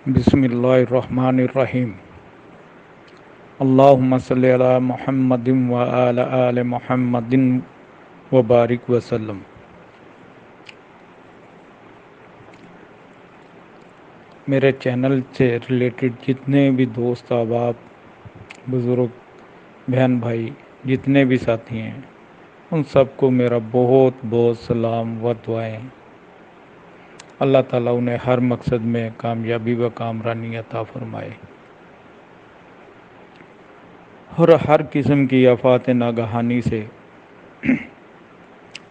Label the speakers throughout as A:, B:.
A: بسم اللہ الرحمن الرحیم اللہم صلی علی محمد وعلی آل محمد وبارک وسلم۔ میرے چینل سے ریلیٹڈ جتنے بھی دوست احباب بزرگ بہن بھائی جتنے بھی ساتھی ہیں ان سب کو میرا بہت بہت سلام و دعائیں۔ اللہ تعالیٰ انہیں ہر مقصد میں کامیابی و کامرانی عطا فرمائے اور ہر قسم کی آفات ناگہانی سے،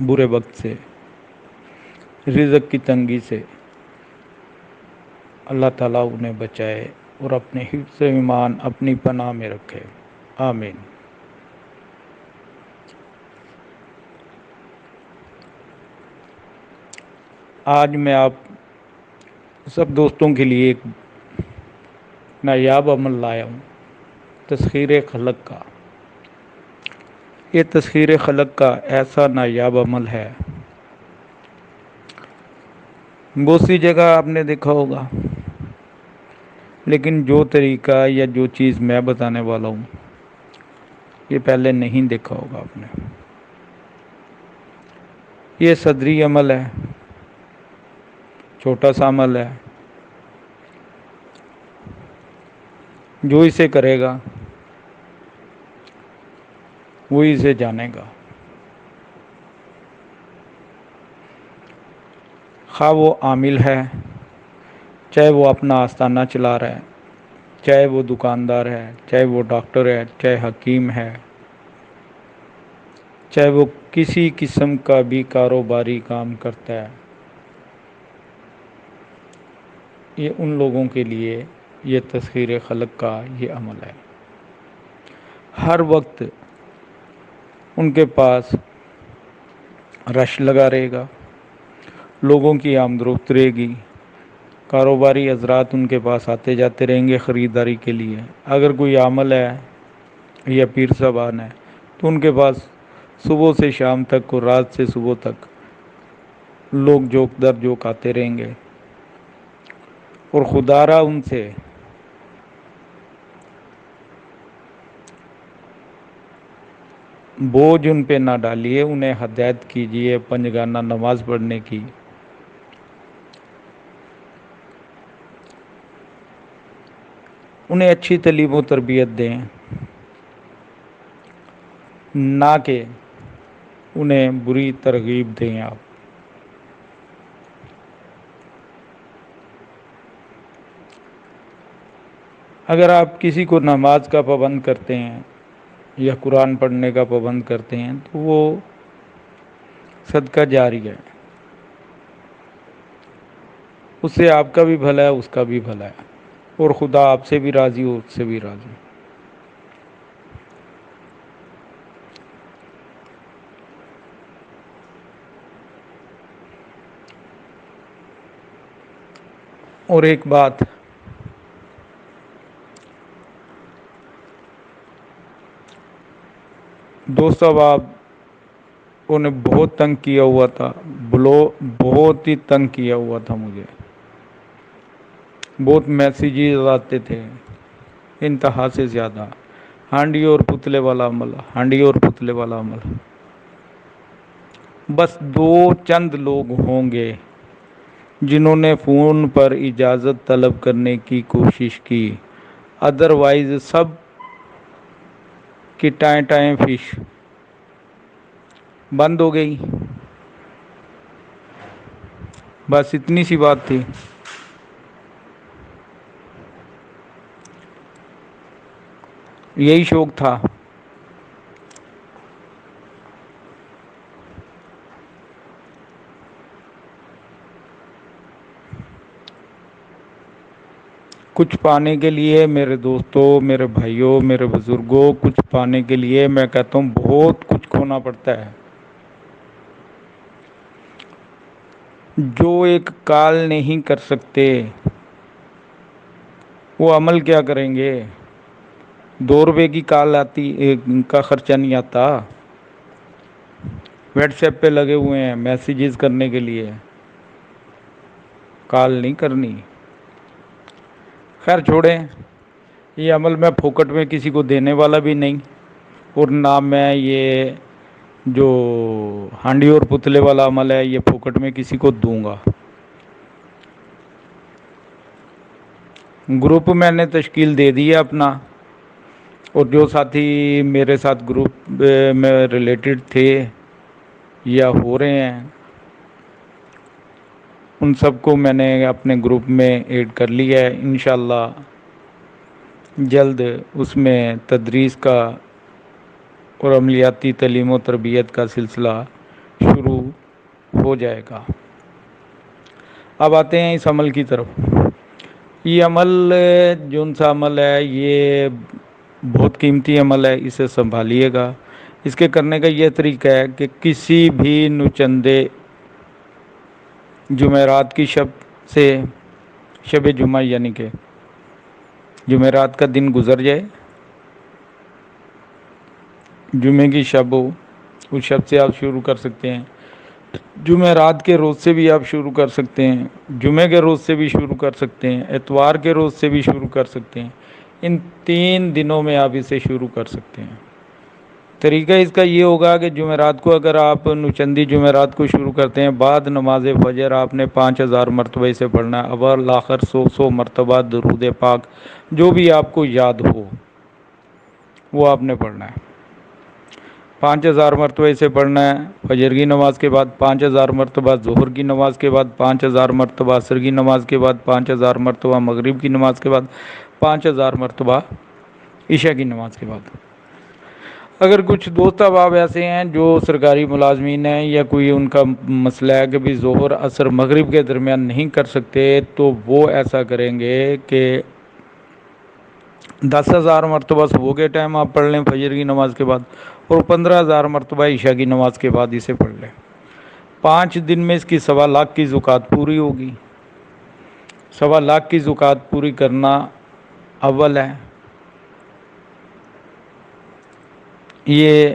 A: برے وقت سے، رزق کی تنگی سے اللہ تعالیٰ انہیں بچائے اور اپنے حفظ ایمان اپنی پناہ میں رکھے، آمین۔ آج میں آپ سب دوستوں کے لیے ایک نایاب عمل لایا ہوں، تسخیر خلق کا۔ یہ تسخیر خلق کا ایسا نایاب عمل ہے، بہت سی جگہ آپ نے دیکھا ہوگا، لیکن جو طریقہ یا جو چیز میں بتانے والا ہوں یہ پہلے نہیں دیکھا ہوگا آپ نے۔ یہ صدری عمل ہے، چھوٹا سا عمل ہے، جو اسے کرے گا وہی اسے جانے گا، خواہ وہ عامل ہے، چاہے وہ اپنا آستانہ چلا رہا ہے، چاہے وہ دکاندار ہے، چاہے وہ ڈاکٹر ہے، چاہے حکیم ہے، چاہے وہ کسی قسم کا بھی کاروباری کام کرتا ہے، یہ ان لوگوں کے لیے یہ تسخیر خلق کا یہ عمل ہے۔ ہر وقت ان کے پاس رش لگا رہے گا، لوگوں کی آمد و رفت رہے گی، کاروباری حضرات ان کے پاس آتے جاتے رہیں گے خریداری کے لیے۔ اگر کوئی عامل ہے یا پیر صاحبان ہے تو ان کے پاس صبح سے شام تک اور رات سے صبح تک لوگ جوک در جوک آتے رہیں گے، اور خدا را ان سے بوجھ ان پہ نہ ڈالیے، انہیں ہدایت کیجیے پنجگانہ نماز پڑھنے کی، انہیں اچھی تعلیم و تربیت دیں، نہ کہ انہیں بری ترغیب دیں۔ آپ اگر آپ کسی کو نماز کا پابند کرتے ہیں یا قرآن پڑھنے کا پابند کرتے ہیں تو وہ صدقہ جاری ہے، اس سے آپ کا بھی بھلا ہے، اس کا بھی بھلا ہے، اور خدا آپ سے بھی راضی ہو، اس سے بھی راضی۔ اور ایک بات، دوست احباب انہیں بہت تنگ کیا ہوا تھا، بہت ہی تنگ کیا ہوا تھا مجھے، بہت میسیجز آتے تھے انتہا سے زیادہ، ہانڈی اور پتلے والا عمل، ہانڈی اور پتلے والا عمل۔ بس دو چند لوگ ہوں گے جنہوں نے فون پر اجازت طلب کرنے کی کوشش کی، ادروائز سب کی ٹائیں ٹائیں فش بند ہو گئی۔ بس اتنی سی بات تھی۔ یہی شوق تھا۔ کچھ پانے کے لیے میرے دوستوں، میرے بھائیوں، میرے بزرگوں، کچھ پانے کے لیے میں کہتا ہوں بہت کچھ کھونا پڑتا ہے۔ جو ایک کال نہیں کر سکتے وہ عمل کیا کریں گے؟ 2 روپے کی کال آتی ان کا خرچہ نہیں آتا، واٹس ایپ پہ لگے ہوئے ہیں میسیجز کرنے کے لیے، کال نہیں کرنی۔ خیر چھوڑیں، یہ عمل میں پھوکٹ میں کسی کو دینے والا بھی نہیں، اور نہ میں یہ جو ہانڈی اور پتلے والا عمل ہے یہ پھوکٹ میں کسی کو دوں گا۔ گروپ میں نے تشکیل دے دی ہے اپنا، اور جو ساتھی میرے ساتھ گروپ میں ریلیٹڈ تھے یا ہو رہے ہیں ان سب کو میں نے اپنے گروپ میں ایڈ کر لیا ہے۔ انشاءاللہ جلد اس میں تدریس کا اور عملیاتی تعلیم و تربیت کا سلسلہ شروع ہو جائے گا۔ اب آتے ہیں اس عمل کی طرف۔ یہ عمل جون سا عمل ہے یہ بہت قیمتی عمل ہے، اسے سنبھالیے گا۔ اس کے کرنے کا یہ طریقہ ہے کہ کسی بھی نچندے جمعرات کی شب سے، شب جمعہ یعنی کہ جمعرات کا دن گزر جائے، جمعے کی شب ہو، اس شب سے آپ شروع کر سکتے ہیں، جمعرات کے روز سے بھی آپ شروع کر سکتے ہیں، جمعے کے روز سے بھی شروع کر سکتے ہیں، اتوار کے روز سے بھی شروع کر سکتے ہیں۔ ان 3 دنوں میں آپ اسے شروع کر سکتے ہیں۔ طریقہ اس کا یہ ہوگا کہ جمعرات کو اگر آپ نچندی جمعرات کو شروع کرتے ہیں، بعد نماز فجر آپ نے 5000 مرتبہ اسے پڑھنا ہے، اول آخر 100 مرتبہ درود پاک جو بھی آپ کو یاد ہو وہ آپ نے پڑھنا ہے۔ 5000 مرتبہ اسے پڑھنا ہے فجر کی نماز کے بعد، 5000 مرتبہ ظہر کی نماز کے بعد، 5000 مرتبہ عصر کی نماز کے بعد، 5000 مرتبہ مغرب کی نماز کے بعد، 5000 مرتبہ عشاء کی نماز کے بعد۔ اگر کچھ دوست احباب ایسے ہیں جو سرکاری ملازمین ہیں یا کوئی ان کا مسئلہ ہے کہ بھی ظہر عصر مغرب کے درمیان نہیں کر سکتے، تو وہ ایسا کریں گے کہ 10,000 مرتبہ صبح کے ٹائم آپ پڑھ لیں فجر کی نماز کے بعد، اور 15,000 مرتبہ عشاء کی نماز کے بعد اسے پڑھ لیں۔ 5 دن میں اس کی 1.25 لاکھ کی زکوٰۃ پوری ہوگی۔ 1.25 لاکھ کی زکوٰۃ پوری کرنا اول ہے، یہ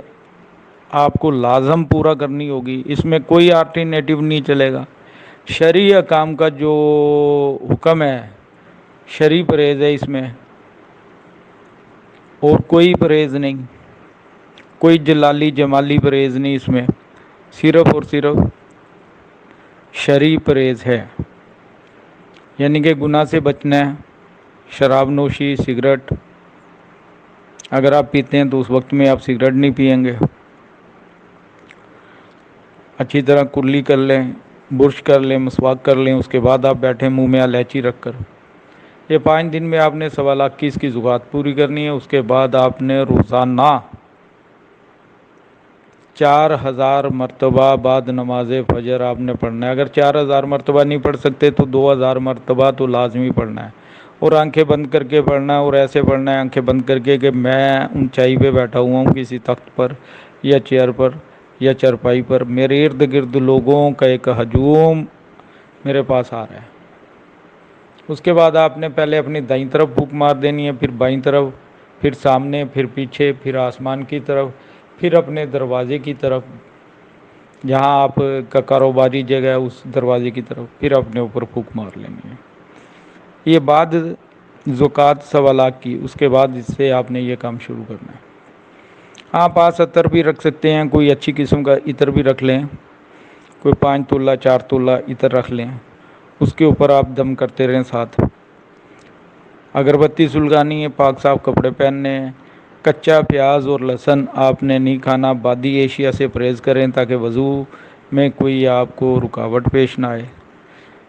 A: آپ کو لازم پورا کرنی ہوگی، اس میں کوئی آلٹرنیٹو نہیں چلے گا۔ شرعی احکام کا جو حکم ہے، شرعی پرہیز ہے اس میں، اور کوئی پرہیز نہیں، کوئی جلالی جمالی پرہیز نہیں اس میں، صرف اور صرف شرعی پرہیز ہے۔ یعنی کہ گناہ سے بچنا ہے، شراب نوشی، سگریٹ، اگر آپ پیتے ہیں تو اس وقت میں آپ سگریٹ نہیں پئیں گے، اچھی طرح کلی کر لیں، برش کر لیں، مسواک کر لیں، اس کے بعد آپ بیٹھیں منہ میں الائچی رکھ کر۔ یہ 5 دن میں آپ نے 1.25 لاکھ کی اس کی زکوٰۃ پوری کرنی ہے۔ اس کے بعد آپ نے روزانہ 4000 مرتبہ بعد نماز فجر آپ نے پڑھنا ہے۔ اگر 4000 مرتبہ نہیں پڑھ سکتے تو 2000 مرتبہ تو لازمی پڑھنا ہے، اور آنکھیں بند کر کے پڑھنا ہے، اور ایسے پڑھنا ہے آنکھیں بند کر کے کہ میں اونچائی پہ بیٹھا ہوا ہوں کسی تخت پر یا چیئر پر یا چرپائی پر، میرے ارد گرد لوگوں کا ایک ہجوم میرے پاس آ رہا ہے۔ اس کے بعد آپ نے پہلے اپنی دائیں طرف پھونک مار دینی ہے، پھر بائیں طرف، پھر سامنے، پھر پیچھے، پھر آسمان کی طرف، پھر اپنے دروازے کی طرف، جہاں آپ کا کاروباری جگہ ہے اس دروازے کی طرف، پھر اپنے اوپر پھونک مار لینی ہے۔ یہ بعد زکوٰۃ 1.25 لاکھ کی، اس کے بعد اس سے آپ نے یہ کام شروع کرنا ہے۔ آپ پاس عطر بھی رکھ سکتے ہیں، کوئی اچھی قسم کا عطر بھی رکھ لیں، کوئی 5 تولہ 4 تولہ عطر رکھ لیں، اس کے اوپر آپ دم کرتے رہیں ساتھ۔ اگربتی سلگانی ہے، پاک صاف کپڑے پہننے ہیں، کچا پیاز اور لہسن آپ نے نہیں کھانا، بادی ایشیا سے پرہیز کریں تاکہ وضو میں کوئی آپ کو رکاوٹ پیش نہ آئے۔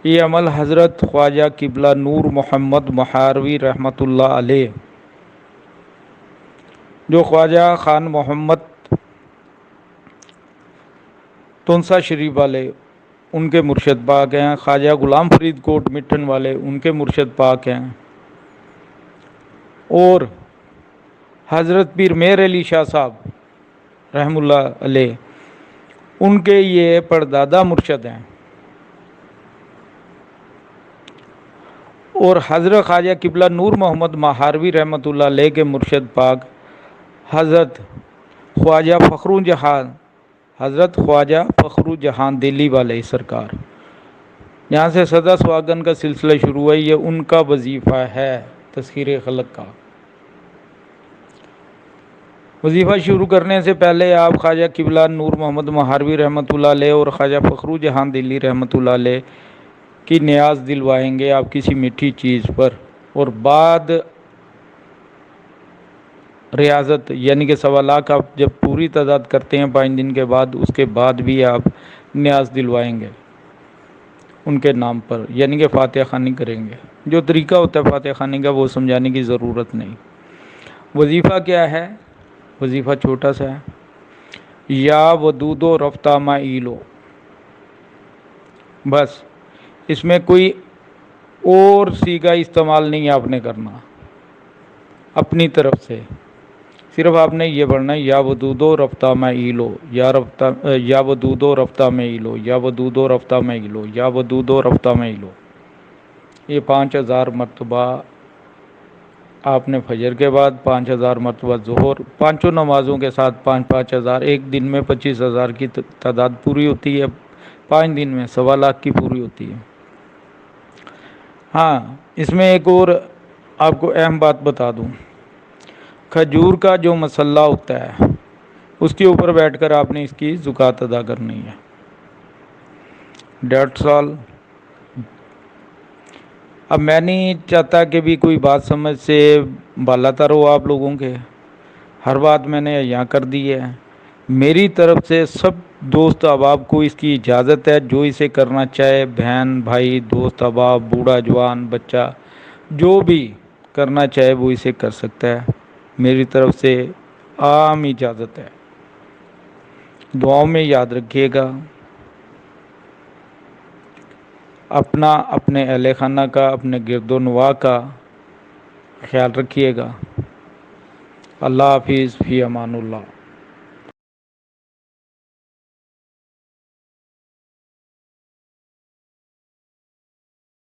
A: یہ عمل حضرت خواجہ قبلہ نور محمد محاروی رحمۃ اللہ علیہ، جو خواجہ خان محمد تونسا شریف والے ان کے مرشد پاک ہیں، خواجہ غلام فرید کوٹ مٹھن والے ان کے مرشد پاک ہیں، اور حضرت پیر مہر علی شاہ صاحب رحم اللہ علیہ ان کے یہ پردادا مرشد ہیں، اور حضرت خواجہ قبلہ نور محمد مہاروی رحمۃ اللہ علیہ کے مرشد پاک حضرت خواجہ فخر جہاں دلی والے سرکار، یہاں سے صدا سواگن کا سلسلہ شروع ہے، یہ ان کا وظیفہ ہے تذکیر خلق کا۔ وظیفہ شروع کرنے سے پہلے آپ خواجہ قبلہ نور محمد مہاروی رحمۃ اللہ علیہ اور خواجہ فخرو جہاں دلی رحمۃ اللہ علیہ کی نیاز دلوائیں گے آپ کسی میٹھی چیز پر، اور بعد ریاضت یعنی کہ 1.25 لاکھ آپ جب پوری تعداد کرتے ہیں 5 دن کے بعد، اس کے بعد بھی آپ نیاز دلوائیں گے ان کے نام پر، یعنی کہ فاتحہ خوانی کریں گے۔ جو طریقہ ہوتا ہے فاتحہ خوانی کا وہ سمجھانے کی ضرورت نہیں۔ وظیفہ کیا ہے؟ وظیفہ چھوٹا سا ہے، یا ودود و رفتہ معیلو، بس اس میں کوئی اور صیغہ استعمال نہیں آپ نے کرنا اپنی طرف سے، صرف آپ نے یہ پڑھنا ہے یا ودود و رفتہ معیلو، یا ودود و رفتہ معیلو، یا ودود و رفتہ معیلو، یا ودود و رفتہ معیلو۔ یہ 5000 مرتبہ آپ نے فجر کے بعد، 5000 مرتبہ ظہر، پانچوں نمازوں کے ساتھ 5,000 ایک دن میں 25,000 کی تعداد پوری ہوتی ہے، 5 دن میں 1.25 لاکھ کی پوری ہوتی ہے۔ ہاں، اس میں ایک اور آپ کو اہم بات بتا دوں، کھجور کا جو مسلہ ہوتا ہے اس کے اوپر بیٹھ کر آپ نے اس کی زکوٰۃ ادا کرنی ہے۔ 1.5 سال۔ اب میں نہیں چاہتا کہ بھی کوئی بات سمجھ سے بالا تر ہو آپ لوگوں کے، ہر بات میں نے یہاں کر دی ہے۔ میری طرف سے سب دوست احباب کو اس کی اجازت ہے، جو اسے کرنا چاہے، بہن بھائی دوست احباب بوڑھا جوان بچہ جو بھی کرنا چاہے وہ اسے کر سکتا ہے، میری طرف سے عام اجازت ہے۔ دعاؤں میں یاد رکھیے گا اپنا، اپنے اہل خانہ کا، اپنے گرد و نواح کا خیال رکھیے گا۔ اللہ حافظ، فی امان اللہ۔